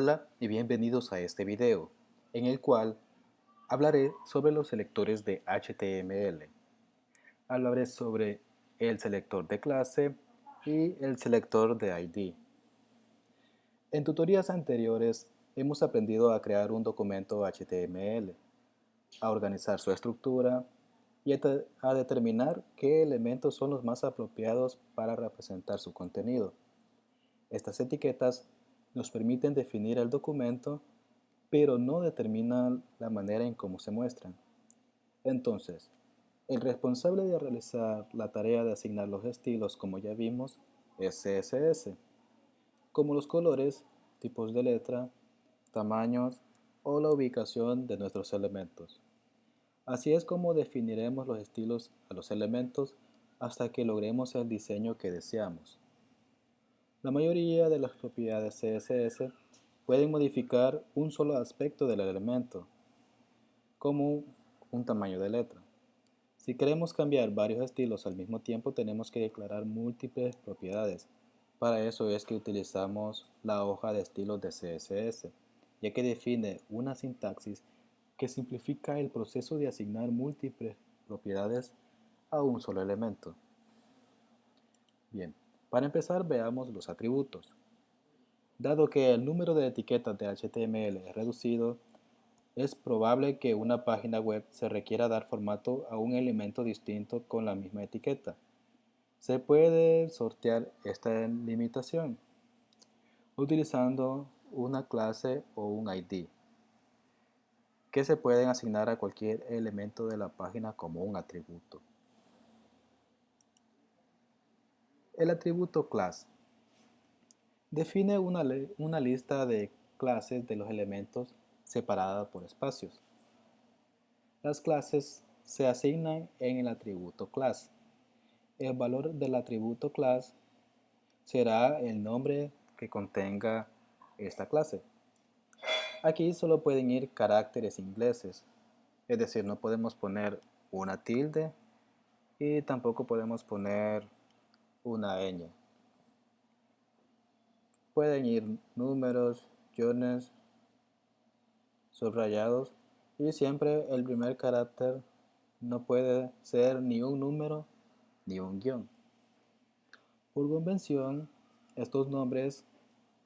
Hola y bienvenidos a este video, en el cual hablaré sobre los selectores de HTML. Hablaré sobre el selector de clase y el selector de ID. En tutorías anteriores hemos aprendido a crear un documento HTML, a organizar su estructura y a determinar qué elementos son los más apropiados para representar su contenido. Estas etiquetas nos permiten definir el documento, pero no determinan la manera en cómo se muestran. Entonces, el responsable de realizar la tarea de asignar los estilos, como ya vimos, es CSS, como los colores, tipos de letra, tamaños o la ubicación de nuestros elementos. Así es como definiremos los estilos a los elementos hasta que logremos el diseño que deseamos. La mayoría de las propiedades CSS pueden modificar un solo aspecto del elemento, como un tamaño de letra. Si queremos cambiar varios estilos al mismo tiempo, tenemos que declarar múltiples propiedades. Para eso es que utilizamos la hoja de estilos de CSS, ya que define una sintaxis que simplifica el proceso de asignar múltiples propiedades a un solo elemento. Bien, para empezar veamos los atributos. Dado que el número de etiquetas de HTML es reducido, es probable que una página web se requiera dar formato a un elemento distinto con la misma etiqueta. Se puede sortear esta limitación utilizando una clase o un ID, que se pueden asignar a cualquier elemento de la página como un atributo. El atributo class define una lista de clases de los elementos separada por espacios. Las clases se asignan en el atributo class. El valor del atributo class será el nombre que contenga esta clase. Aquí solo pueden ir caracteres ingleses, es decir, no podemos poner una tilde y tampoco podemos poner una ñ. Pueden ir números, guiones, subrayados y siempre el primer carácter no puede ser ni un número ni un guión. Por convención, estos nombres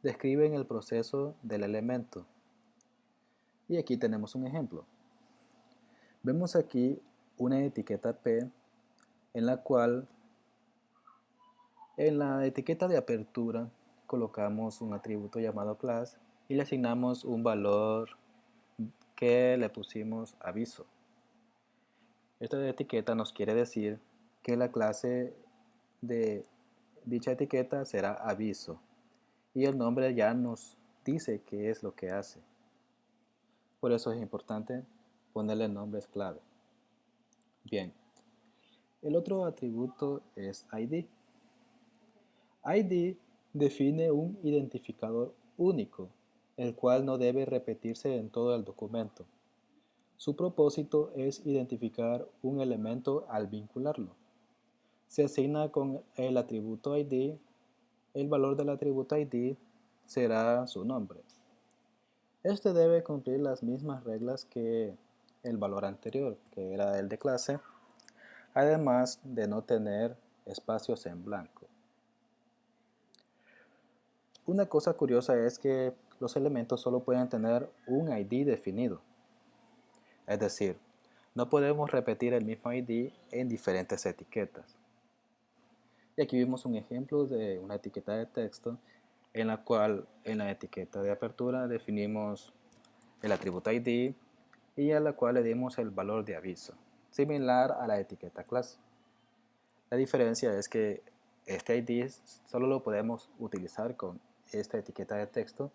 describen el proceso del elemento. Y aquí tenemos un ejemplo. Vemos aquí una etiqueta P en la cual en la etiqueta de apertura colocamos un atributo llamado class y le asignamos un valor que le pusimos aviso. Esta etiqueta nos quiere decir que la clase de dicha etiqueta será aviso y el nombre ya nos dice qué es lo que hace. Por eso es importante ponerle nombres clave. Bien, el otro atributo es ID. ID define un identificador único, el cual no debe repetirse en todo el documento. Su propósito es identificar un elemento al vincularlo. Se asigna con el atributo ID, el valor del atributo ID será su nombre. Este debe cumplir las mismas reglas que el valor anterior, que era el de clase, además de no tener espacios en blanco. Una cosa curiosa es que los elementos solo pueden tener un ID definido. Es decir, no podemos repetir el mismo ID en diferentes etiquetas. Y aquí vimos un ejemplo de una etiqueta de texto en la cual en la etiqueta de apertura definimos el atributo ID y a la cual le dimos el valor de aviso, similar a la etiqueta class. La diferencia es que este ID solo lo podemos utilizar con esta etiqueta de texto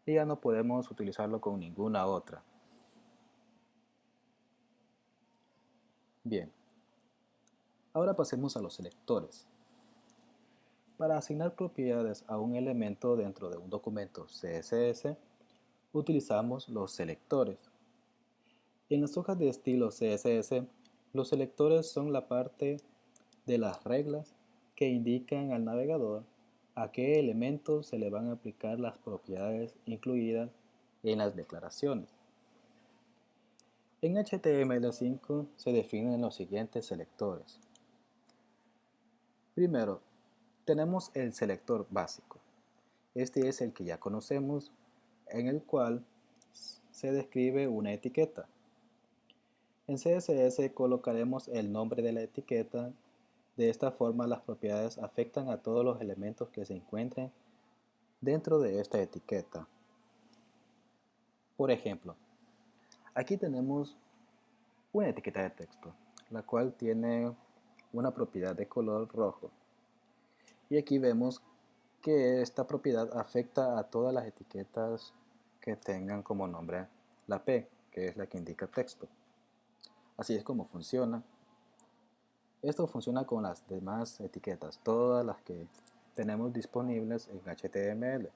y ya no podemos utilizarlo con ninguna otra. Bien, ahora pasemos a los selectores. Para asignar propiedades a un elemento dentro de un documento CSS, utilizamos los selectores. En las hojas de estilo CSS, los selectores son la parte de las reglas que indican al navegador a qué elementos se le van a aplicar las propiedades incluidas en las declaraciones. En HTML5 se definen los siguientes selectores. Primero, tenemos el selector básico. Este es el que ya conocemos, en el cual se describe una etiqueta. En CSS colocaremos el nombre de la etiqueta. De esta forma, las propiedades afectan a todos los elementos que se encuentren dentro de esta etiqueta. Por ejemplo, aquí tenemos una etiqueta de texto, la cual tiene una propiedad de color rojo. Y aquí vemos que esta propiedad afecta a todas las etiquetas que tengan como nombre la P, que es la que indica texto. Así es como funciona. Esto funciona con las demás etiquetas, todas las que tenemos disponibles en HTML.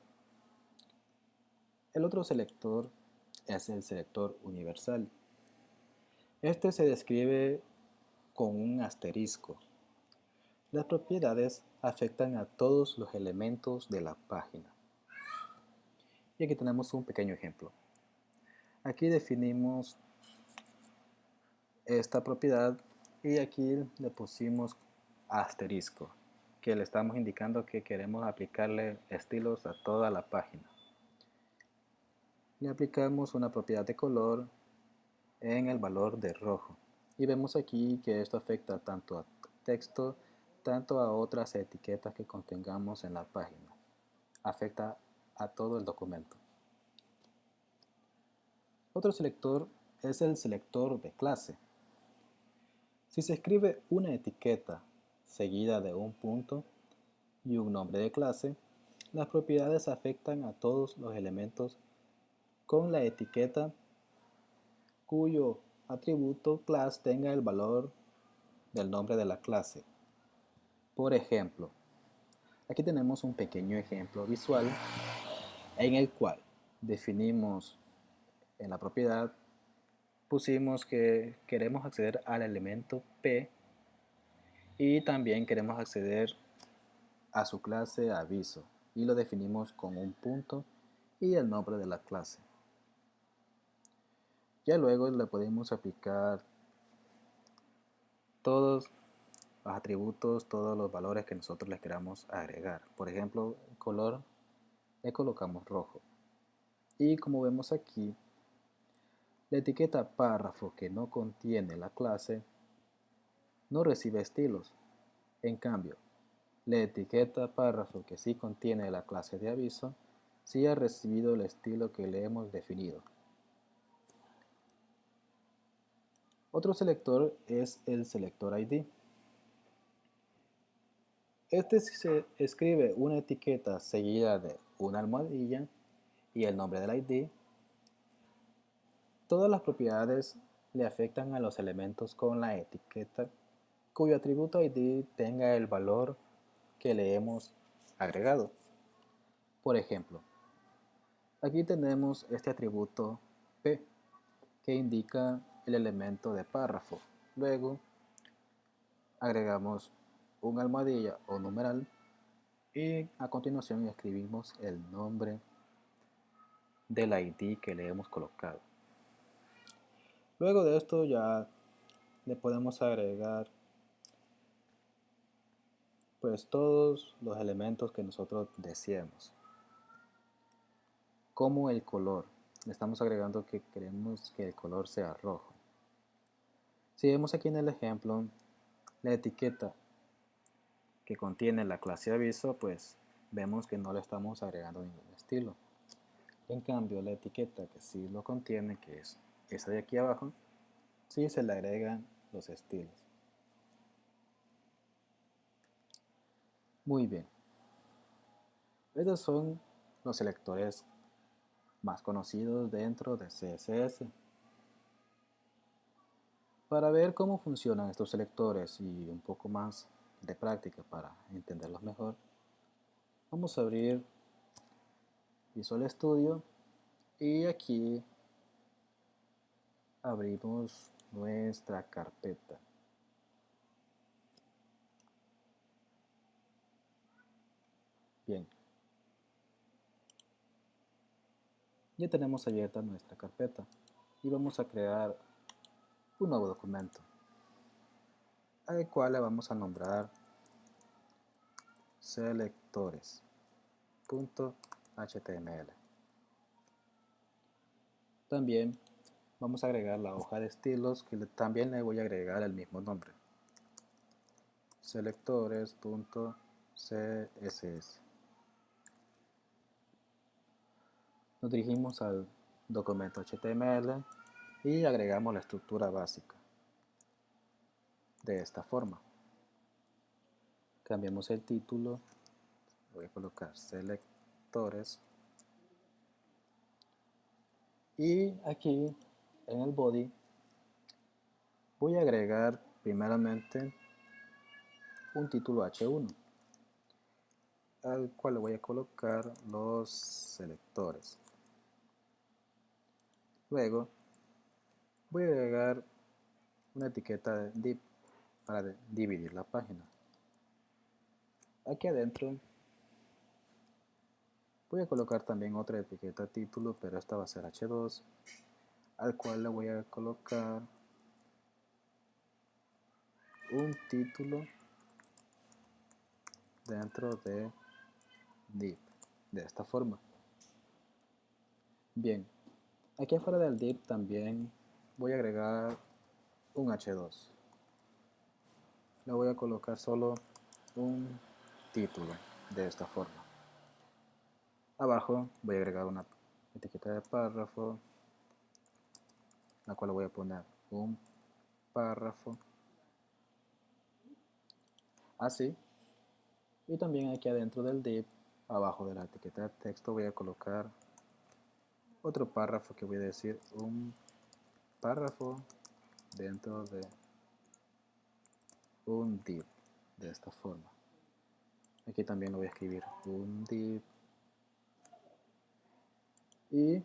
El otro selector es el selector universal. Este se describe con un asterisco. Las propiedades afectan a todos los elementos de la página. Y aquí tenemos un pequeño ejemplo. Aquí definimos esta propiedad y aquí le pusimos asterisco, que le estamos indicando que queremos aplicarle estilos a toda la página. Le aplicamos una propiedad de color en el valor de rojo y vemos aquí que esto afecta tanto a texto, tanto a otras etiquetas que contengamos en la página. Afecta a todo el documento. Otro selector es el selector de clase. Si se escribe una etiqueta seguida de un punto y un nombre de clase, las propiedades afectan a todos los elementos con la etiqueta cuyo atributo class tenga el valor del nombre de la clase. Por ejemplo, aquí tenemos un pequeño ejemplo visual en el cual definimos en la propiedad, pusimos que queremos acceder al elemento P y también queremos acceder a su clase aviso y lo definimos con un punto y el nombre de la clase. Ya luego le podemos aplicar todos los atributos, todos los valores que nosotros les queramos agregar. Por ejemplo, el color le colocamos rojo. Y como vemos aquí, la etiqueta párrafo que no contiene la clase no recibe estilos. En cambio, la etiqueta párrafo que sí contiene la clase de aviso sí ha recibido el estilo que le hemos definido. Otro selector es el selector ID. Este se escribe una etiqueta seguida de una almohadilla y el nombre del ID. Todas las propiedades le afectan a los elementos con la etiqueta cuyo atributo ID tenga el valor que le hemos agregado. Por ejemplo, aquí tenemos este atributo P que indica el elemento de párrafo. Luego agregamos una almohadilla o numeral y a continuación escribimos el nombre del ID que le hemos colocado. Luego de esto ya le podemos agregar pues todos los elementos que nosotros deseemos, como el color. Le estamos agregando que queremos que el color sea rojo. Si vemos aquí en el ejemplo, la etiqueta que contiene la clase aviso, pues vemos que no le estamos agregando ningún estilo. En cambio, la etiqueta que sí lo contiene, que es esa de aquí abajo, sí se le agregan los estilos. Muy bien. Estos son los selectores más conocidos dentro de CSS. Para ver cómo funcionan estos selectores y un poco más de práctica para entenderlos mejor, vamos a abrir Visual Studio y aquí abrimos nuestra carpeta. Bien, Ya tenemos abierta nuestra carpeta y vamos a crear un nuevo documento al cual le vamos a nombrar selectores.html. También vamos a agregar la hoja de estilos que también le voy a agregar el mismo nombre, selectores.css. Nos dirigimos al documento HTML y agregamos la estructura básica de esta forma. Cambiamos el título, voy a colocar selectores y aquí en el body voy a agregar primeramente un título H1 al cual le voy a colocar los selectores. Luego voy a agregar una etiqueta de div para dividir la página. Aquí adentro voy a colocar también otra etiqueta título, pero esta va a ser H2, al cual le voy a colocar un título dentro de div, de esta forma. Bien, aquí afuera del div también voy a agregar un H2. Le voy a colocar solo un título de esta forma. Abajo voy a agregar una etiqueta de párrafo, la cual le voy a poner un párrafo, así. Y también aquí adentro del div, abajo de la etiqueta de texto, voy a colocar otro párrafo que voy a decir un párrafo dentro de un div, de esta forma. Aquí también lo voy a escribir un div. Y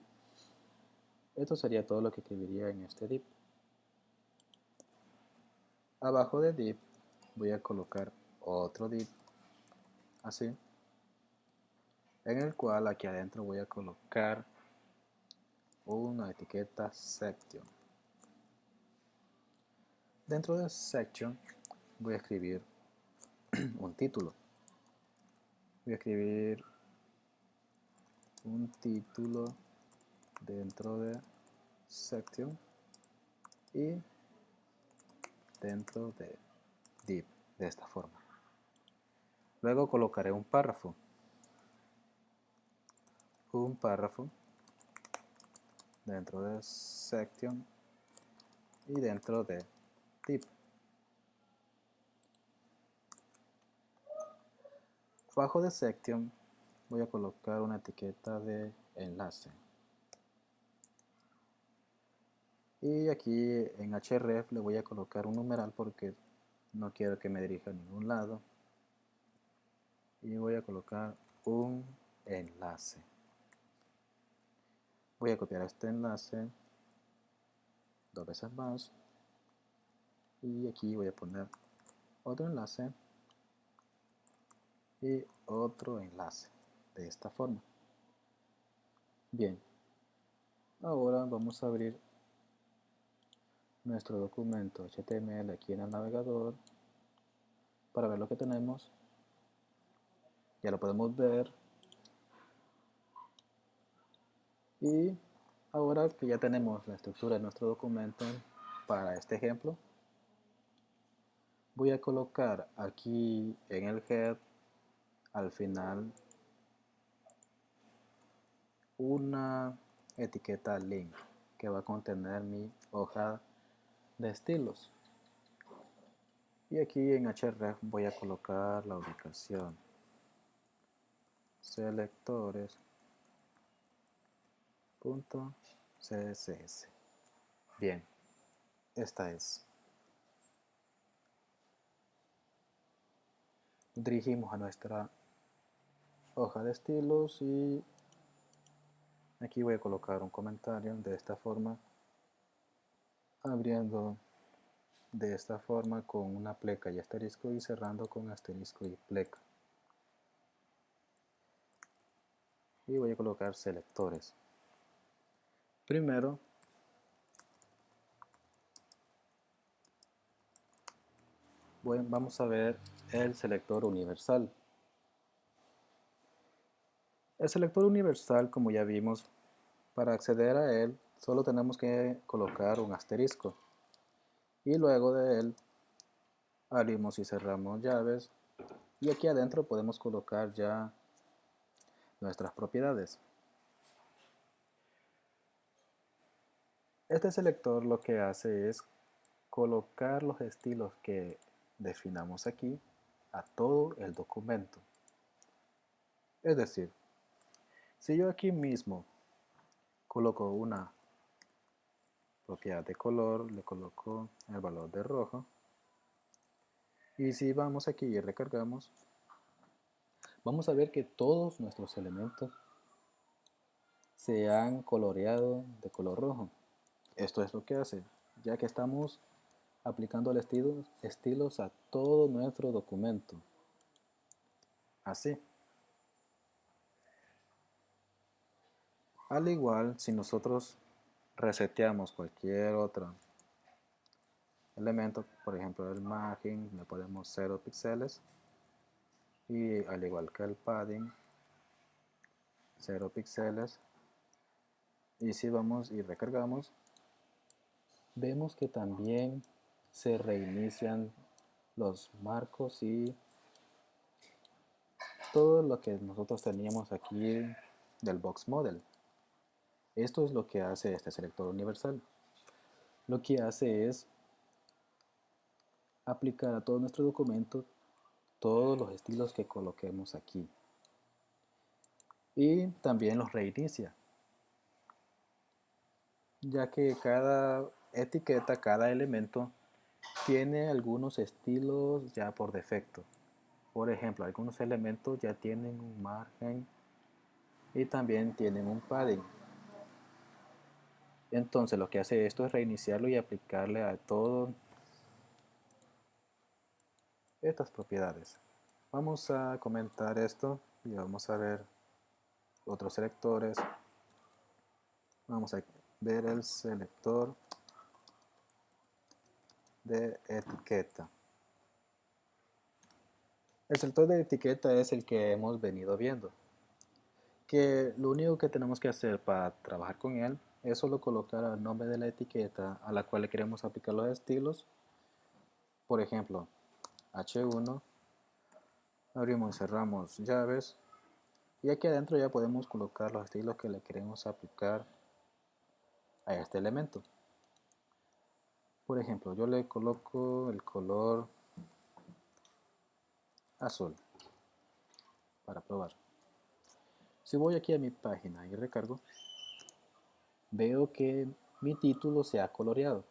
esto sería todo lo que escribiría en este div. Abajo de div voy a colocar otro div, así, en el cual aquí adentro voy a colocar una etiqueta section. Dentro de section voy a escribir un título. Voy a escribir un título dentro de section y dentro de div, de esta forma. Luego colocaré un párrafo dentro de section y dentro de div. Abajo de section voy a colocar una etiqueta de enlace. Y aquí en href le voy a colocar un numeral porque no quiero que me dirija a ningún lado. Y voy a colocar un enlace. Voy a copiar este enlace 2 veces más. Y aquí voy a poner otro enlace y otro enlace de esta forma. Bien, ahora vamos a abrir nuestro documento HTML aquí en el navegador para ver lo que tenemos. Ya lo podemos ver. Y ahora que ya tenemos la estructura de nuestro documento para este ejemplo, voy a colocar aquí en el head al final una etiqueta link que va a contener mi hoja de estilos. Y aquí en href voy a colocar la ubicación selectores.css. Bien, esta es. Dirigimos a nuestra hoja de estilos y aquí voy a colocar un comentario de esta forma, abriendo de esta forma con una pleca y asterisco y cerrando con asterisco y pleca. Y voy a colocar selectores. Primero, vamos a ver el selector universal. El selector universal, como ya vimos, para acceder a él solo tenemos que colocar un asterisco y luego de él abrimos y cerramos llaves y aquí adentro podemos colocar ya nuestras propiedades. Este selector lo que hace es colocar los estilos que definamos aquí a todo el documento. Es decir, si yo aquí mismo coloco una propiedad de color, le coloco el valor de rojo, y si vamos aquí y recargamos, vamos a ver que todos nuestros elementos se han coloreado de color rojo. Esto es lo que hace, ya que estamos aplicando el estilos a todo nuestro documento. Así. Al igual, si nosotros reseteamos cualquier otro elemento, por ejemplo el margin, le ponemos 0 píxeles y al igual que el padding, 0 píxeles, y si vamos y recargamos, vemos que también se reinician los marcos y todo lo que nosotros teníamos aquí del box model. Esto es lo que hace este selector universal. Lo que hace es aplicar a todo nuestro documento todos los estilos que coloquemos aquí. Y también los reinicia, ya que cada etiqueta, cada elemento tiene algunos estilos ya por defecto. Por ejemplo, algunos elementos ya tienen un margen y también tienen un padding. Entonces lo que hace esto es reiniciarlo y aplicarle a todas estas propiedades. Vamos a comentar esto y vamos a ver otros selectores. Vamos a ver el selector de etiqueta. El selector de etiqueta es el que hemos venido viendo, que lo único que tenemos que hacer para trabajar con él es solo colocar el nombre de la etiqueta a la cual le queremos aplicar los estilos. Por ejemplo, H1, abrimos y cerramos llaves y aquí adentro ya podemos colocar los estilos que le queremos aplicar a este elemento. Por ejemplo, yo le coloco el color azul para probar. Si voy aquí a mi página y recargo, veo que mi título se ha coloreado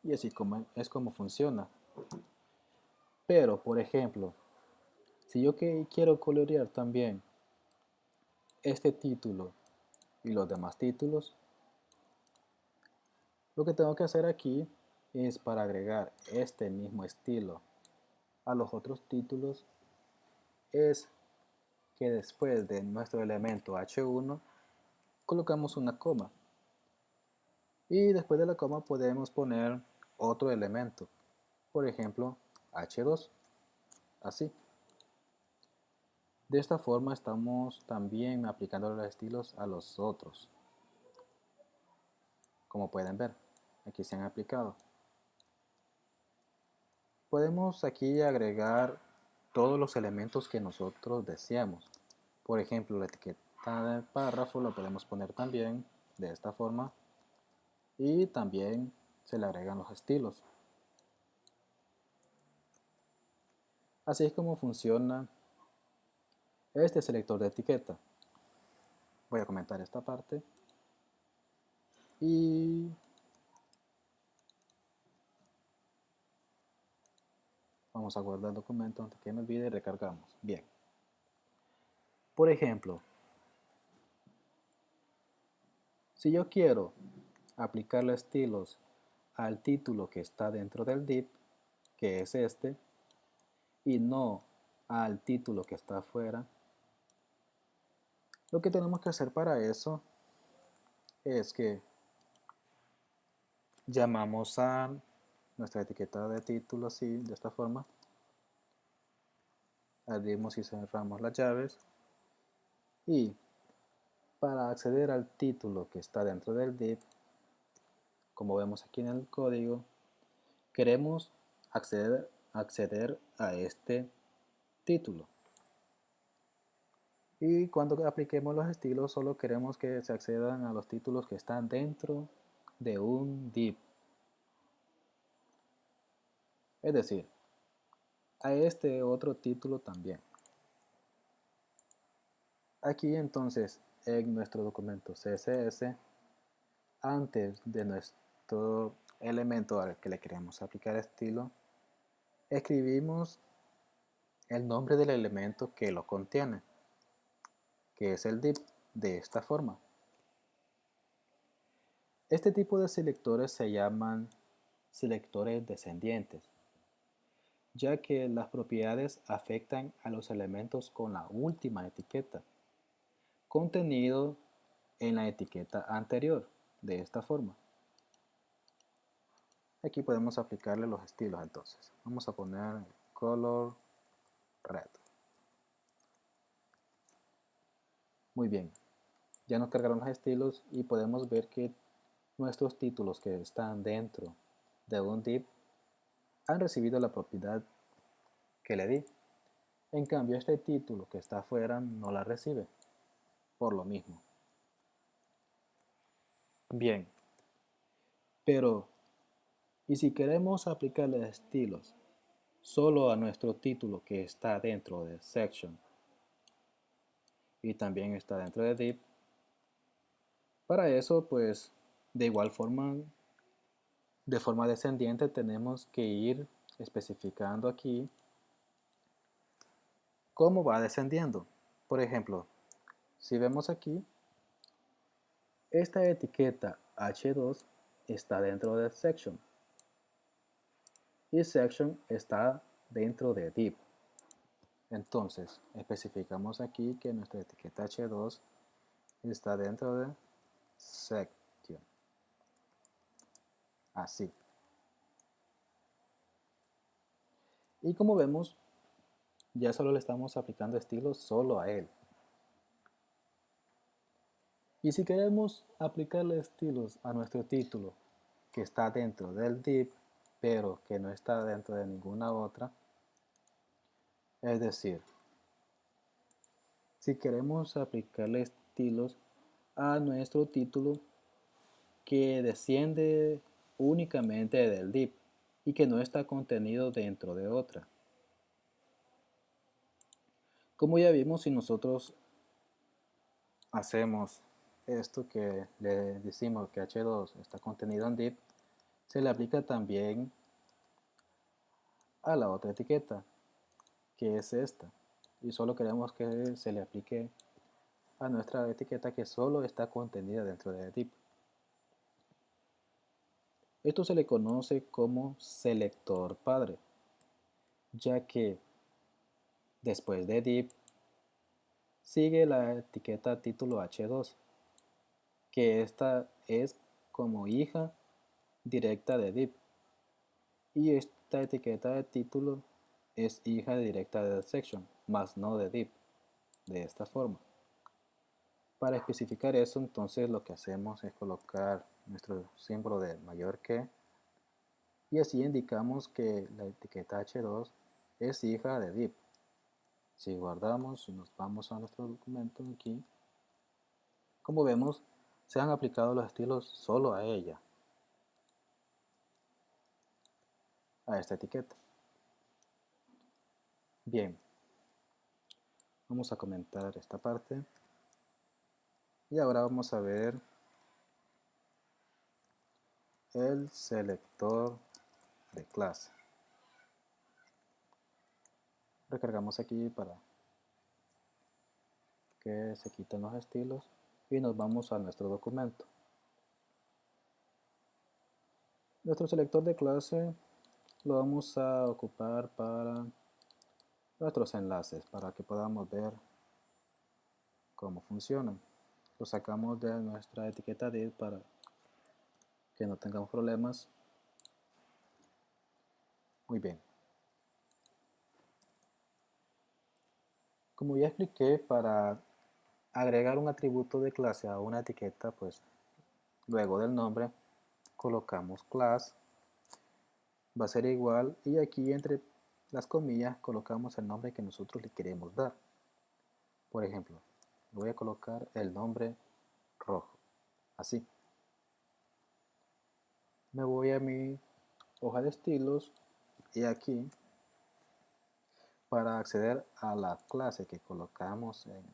y así es como funciona. Pero, por ejemplo, si yo quiero colorear también este título y los demás títulos, lo que tengo que hacer aquí es para agregar este mismo estilo a los otros títulos es que después de nuestro elemento H1 colocamos una coma y después de la coma podemos poner otro elemento, por ejemplo H2, así. De esta forma estamos también aplicando los estilos a los otros. Como pueden ver, aquí se han aplicado. Podemos aquí agregar todos los elementos que nosotros deseamos. Por ejemplo, la etiqueta del párrafo la podemos poner también de esta forma y también se le agregan los estilos. Así es como funciona este selector de etiqueta. Voy a comentar esta parte y vamos a guardar el documento antes que me olvide y recargamos. Bien. Por ejemplo, si yo quiero aplicarle estilos al título que está dentro del div, que es este, y no al título que está afuera, lo que tenemos que hacer para eso es que llamamos a nuestra etiqueta de título así, de esta forma. Abrimos y cerramos las llaves. Y para acceder al título que está dentro del div, como vemos aquí en el código, queremos acceder a este título. Y cuando apliquemos los estilos, solo queremos que se accedan a los títulos que están dentro de un div. Es decir, a este otro título también. Aquí entonces, en nuestro documento CSS, antes de nuestro elemento al que le queremos aplicar estilo, escribimos el nombre del elemento que lo contiene, que es el div, de esta forma. Este tipo de selectores se llaman selectores descendientes, ya que las propiedades afectan a los elementos con la última etiqueta, contenido en la etiqueta anterior, de esta forma. Aquí podemos aplicarle los estilos entonces. Vamos a poner color red. Muy bien, ya nos cargaron los estilos y podemos ver que nuestros títulos que están dentro de un div han recibido la propiedad que le di. En cambio, este título que está afuera no la recibe, por lo mismo. Bien, pero ¿y si queremos aplicarle estilos solo a nuestro título que está dentro de section y también está dentro de div? Para eso, pues, de igual forma, de forma descendiente, tenemos que ir especificando aquí cómo va descendiendo. Por ejemplo, si vemos aquí, esta etiqueta h2 está dentro de section y section está dentro de div. Entonces, especificamos aquí que nuestra etiqueta h2 está dentro de section. Así. Y como vemos, ya solo le estamos aplicando estilos solo a él. Y si queremos aplicarle estilos a nuestro título que está dentro del div, pero que no está dentro de ninguna otra, es decir, si queremos aplicarle estilos a nuestro título que desciende únicamente del div y que no está contenido dentro de otra. Como ya vimos, si nosotros hacemos esto que le decimos que h2 está contenido en div, se le aplica también a la otra etiqueta, que es esta, y solo queremos que se le aplique a nuestra etiqueta que solo está contenida dentro de div. Esto se le conoce como selector padre, ya que después de div sigue la etiqueta título h2, que esta es como hija directa de div, y esta etiqueta de título es hija directa de section, más no de div, de esta forma. Para especificar eso, entonces lo que hacemos es colocar nuestro símbolo de mayor que, y así indicamos que la etiqueta h2 es hija de div. Si guardamos y nos vamos a nuestro documento aquí, como vemos, se han aplicado los estilos solo a ella, a esta etiqueta. Bien, vamos a comentar esta parte y ahora vamos a ver el selector de clase. Recargamos aquí para que se quiten los estilos y nos vamos a nuestro documento. Nuestro selector de clase lo vamos a ocupar para nuestros enlaces, para que podamos ver cómo funcionan. lo sacamos de nuestra etiqueta div para que no tengamos problemas. Muy bien. Como ya expliqué, para agregar un atributo de clase a una etiqueta, pues luego del nombre colocamos class, va a ser igual, y aquí entre las comillas colocamos el nombre que nosotros le queremos dar. Por ejemplo, voy a colocar el nombre rojo, así. Me voy a mi hoja de estilos y aquí, para acceder a la clase que colocamos en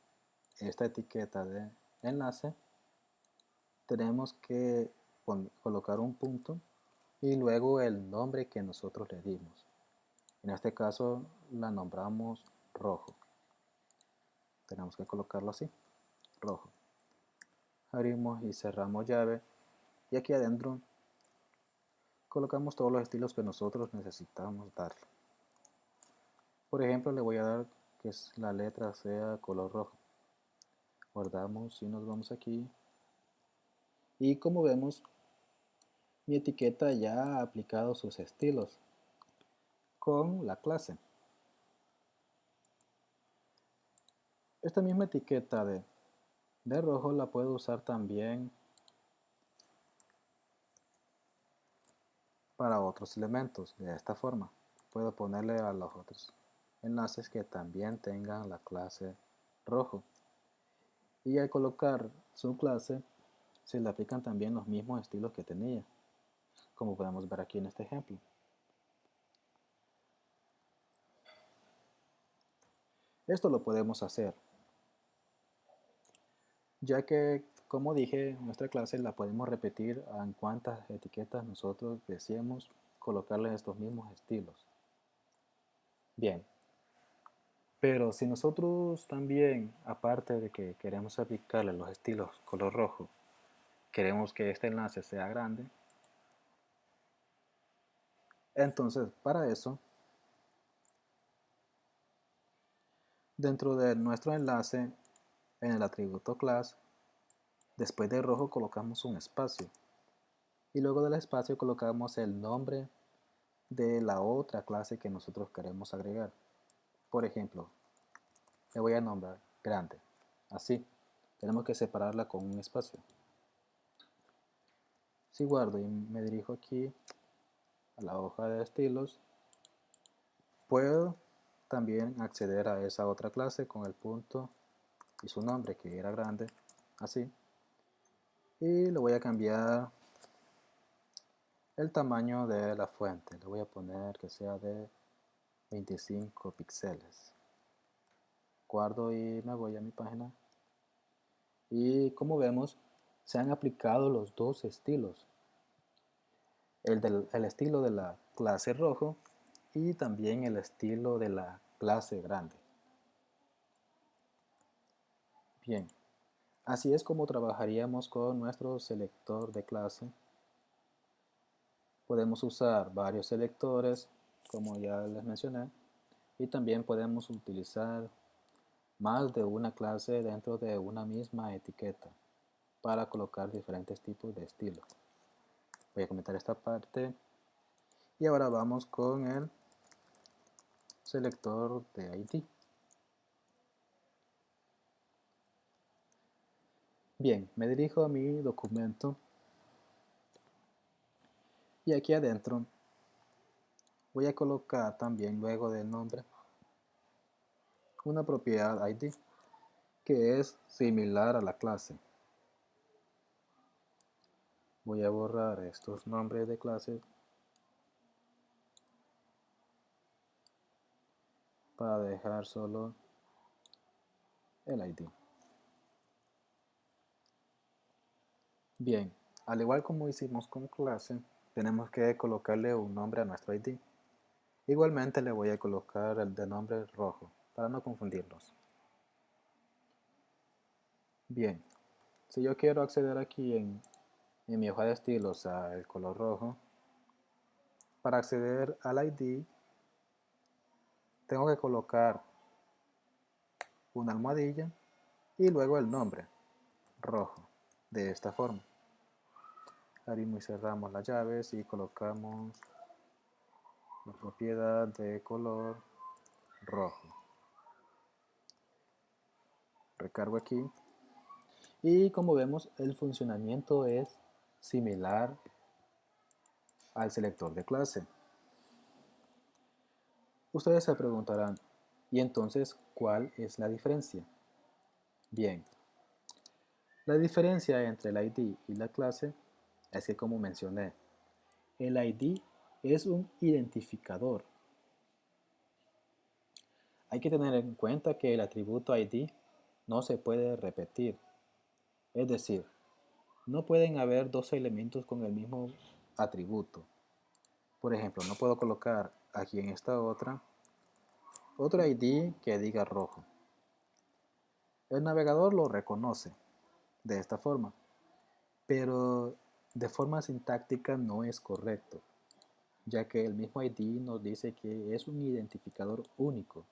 esta etiqueta de enlace, tenemos que colocar un punto y luego el nombre que nosotros le dimos. En este caso la nombramos rojo. Tenemos que colocarlo así, rojo. Abrimos y cerramos llave y aquí adentro colocamos todos los estilos que nosotros necesitamos darle. Por ejemplo, le voy a dar que la letra sea color rojo. Guardamos y nos vamos aquí. Y como vemos, mi etiqueta ya ha aplicado sus estilos con la clase. Esta misma etiqueta de rojo la puedo usar también para otros elementos. De esta forma, puedo ponerle a los otros enlaces que también tengan la clase rojo. Y al colocar su clase, se le aplican también los mismos estilos que tenía, como podemos ver aquí en este ejemplo. Esto lo podemos hacer, ya que, como dije, nuestra clase la podemos repetir en cuantas etiquetas nosotros deseemos colocarle estos mismos estilos. Bien, pero si nosotros también, aparte de que queremos aplicarle los estilos color rojo, queremos que este enlace sea grande, entonces para eso, dentro de nuestro enlace, en el atributo class, después de rojo colocamos un espacio y luego del espacio colocamos el nombre de la otra clase que nosotros queremos agregar. Por ejemplo, le voy a nombrar grande, así. Tenemos que separarla con un espacio. Si guardo y me dirijo aquí a la hoja de estilos, puedo también acceder a esa otra clase con el punto y su nombre, que era grande, así. Y le voy a cambiar el tamaño de la fuente. Le voy a poner que sea de 25 píxeles. Guardo y me voy a mi página. Y como vemos, se han aplicado los dos estilos. El estilo de la clase rojo y también el estilo de la clase grande. Bien, así es como trabajaríamos con nuestro selector de clase. Podemos usar varios selectores, como ya les mencioné, y también podemos utilizar más de una clase dentro de una misma etiqueta para colocar diferentes tipos de estilos. Voy a comentar esta parte y ahora vamos con el selector de ID. Bien, me dirijo a mi documento y aquí adentro voy a colocar también luego del nombre una propiedad ID que es similar a la clase. Voy a borrar estos nombres de clases para dejar solo el ID. Bien, al igual como hicimos con clase, tenemos que colocarle un nombre a nuestro ID. Igualmente le voy a colocar el de nombre rojo para no confundirlos. Bien, si yo quiero acceder aquí en mi hoja de estilos al color rojo, para acceder al ID tengo que colocar una almohadilla y luego el nombre. rojo, de esta forma. Abrimos y cerramos las llaves y colocamos la propiedad de color rojo. Recargo aquí y como vemos el funcionamiento es similar al selector de clase. Ustedes se preguntarán, ¿y entonces cuál es la diferencia? Bien, la diferencia entre el ID y la clase es que, como mencioné, el ID es un identificador. Hay que tener en cuenta que el atributo ID no se puede repetir. Es decir, no pueden haber dos elementos con el mismo atributo. Por ejemplo, no puedo colocar aquí en esta otro ID que diga rojo. El navegador lo reconoce de esta forma, pero de forma sintáctica no es correcto, ya que el mismo ID nos dice que es un identificador único.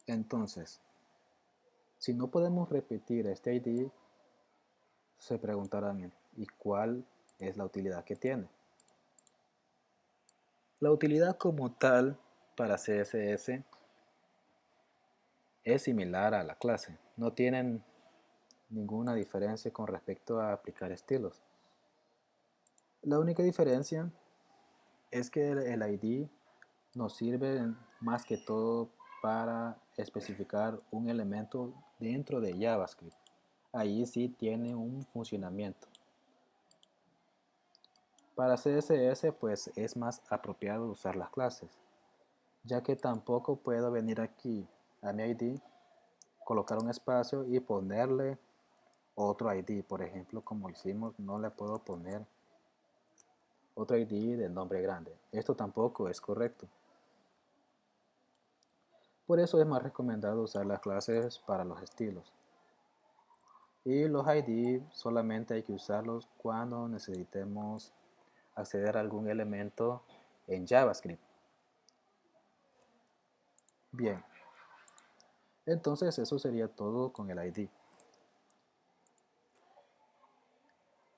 Entonces, si no podemos repetir este ID, se preguntarán, ¿y cuál es la utilidad que tiene? La utilidad como tal para CSS es similar a la clase. No tienen ninguna diferencia con respecto a aplicar estilos. La única diferencia es que el ID nos sirve más que todo para especificar un elemento dentro de JavaScript. Ahí sí tiene un funcionamiento. Para CSS pues es más apropiado usar las clases, ya que tampoco puedo venir aquí a mi ID, colocar un espacio y ponerle otro ID. Por ejemplo, como hicimos, no le puedo poner otro ID de nombre grande. Esto tampoco es correcto. Por eso es más recomendado usar las clases para los estilos. Y los ID solamente hay que usarlos cuando necesitemos acceder a algún elemento en JavaScript. Bien, entonces eso sería todo con el ID.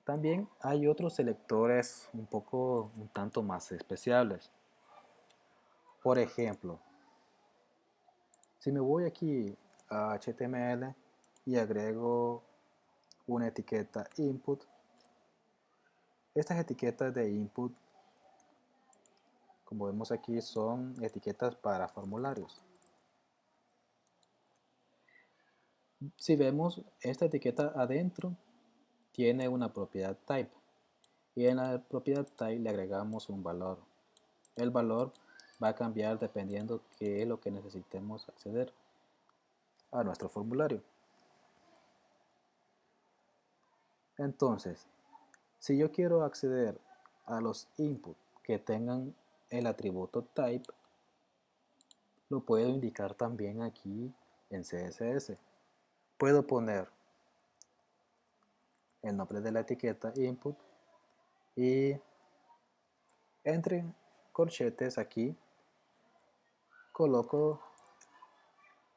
También hay otros selectores un tanto más especiales. Por ejemplo, si me voy aquí a HTML y agrego una etiqueta input, estas etiquetas de input, como vemos aquí, son etiquetas para formularios. Si vemos, esta etiqueta adentro tiene una propiedad type y en la propiedad type le agregamos un valor. El valor va a cambiar dependiendo qué es lo que necesitemos acceder a nuestro formulario. Entonces, si yo quiero acceder a los inputs que tengan el atributo type, lo puedo indicar también aquí en CSS. Puedo poner el nombre de la etiqueta input y entre corchetes aquí coloco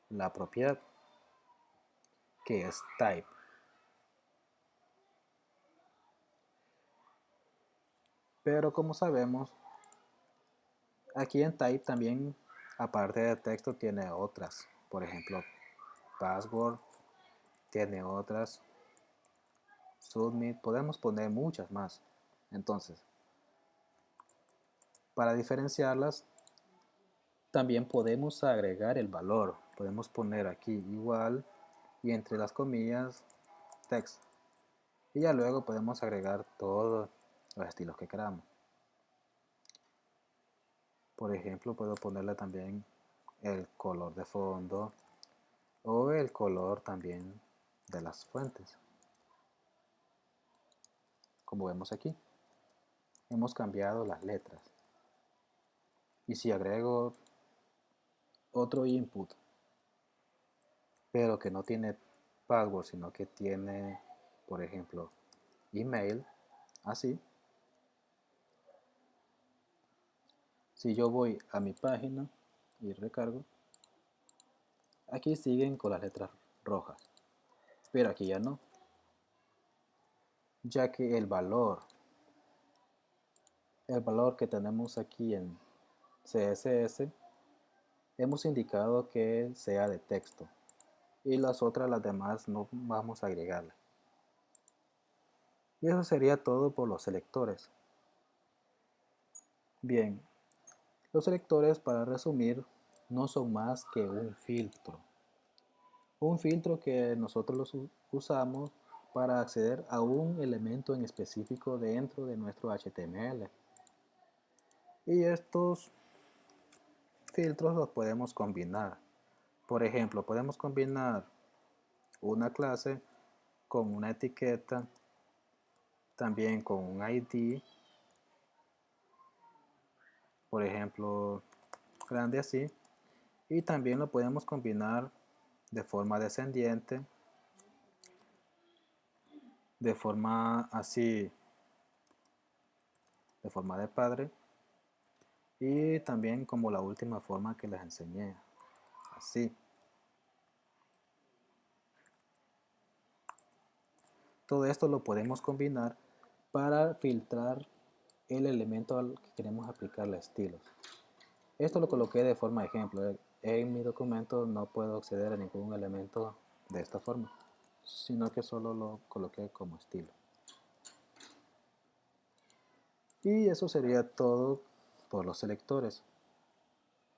la propiedad que es type. Pero como sabemos, aquí en type también, aparte de texto, tiene otras. Por ejemplo, password, tiene otras. Submit, podemos poner muchas más. Entonces, para diferenciarlas, también podemos agregar el valor. Podemos poner aquí igual y entre las comillas text. Y ya luego podemos agregar todos los estilos que queramos. Por ejemplo, puedo ponerle también el color de fondo o el color también de las fuentes. Como vemos aquí, hemos cambiado las letras. Y si agrego otro input, pero que no tiene password, sino que tiene, por ejemplo, email, así. Si yo voy a mi página y recargo, Aquí siguen con las letras rojas, pero aquí ya no, ya que el valor que tenemos aquí en CSS, hemos indicado que sea de texto y las demás no vamos a agregarle. Y eso sería todo por los selectores. Bien, los selectores, para resumir, no son más que un filtro. Un filtro que nosotros los usamos para acceder a un elemento en específico dentro de nuestro HTML. Y estos filtros los podemos combinar. Por ejemplo, podemos combinar una clase con una etiqueta, también con un ID, por ejemplo, grande así, y también lo podemos combinar de forma descendiente, de forma así, de forma de padre, y también como la última forma que les enseñé, así. Todo esto lo podemos combinar para filtrar el elemento al que queremos aplicarle estilos. Esto lo coloqué de forma de ejemplo. En mi documento no puedo acceder a ningún elemento de esta forma, sino que solo lo coloqué como estilo. Y eso sería todo por los selectores.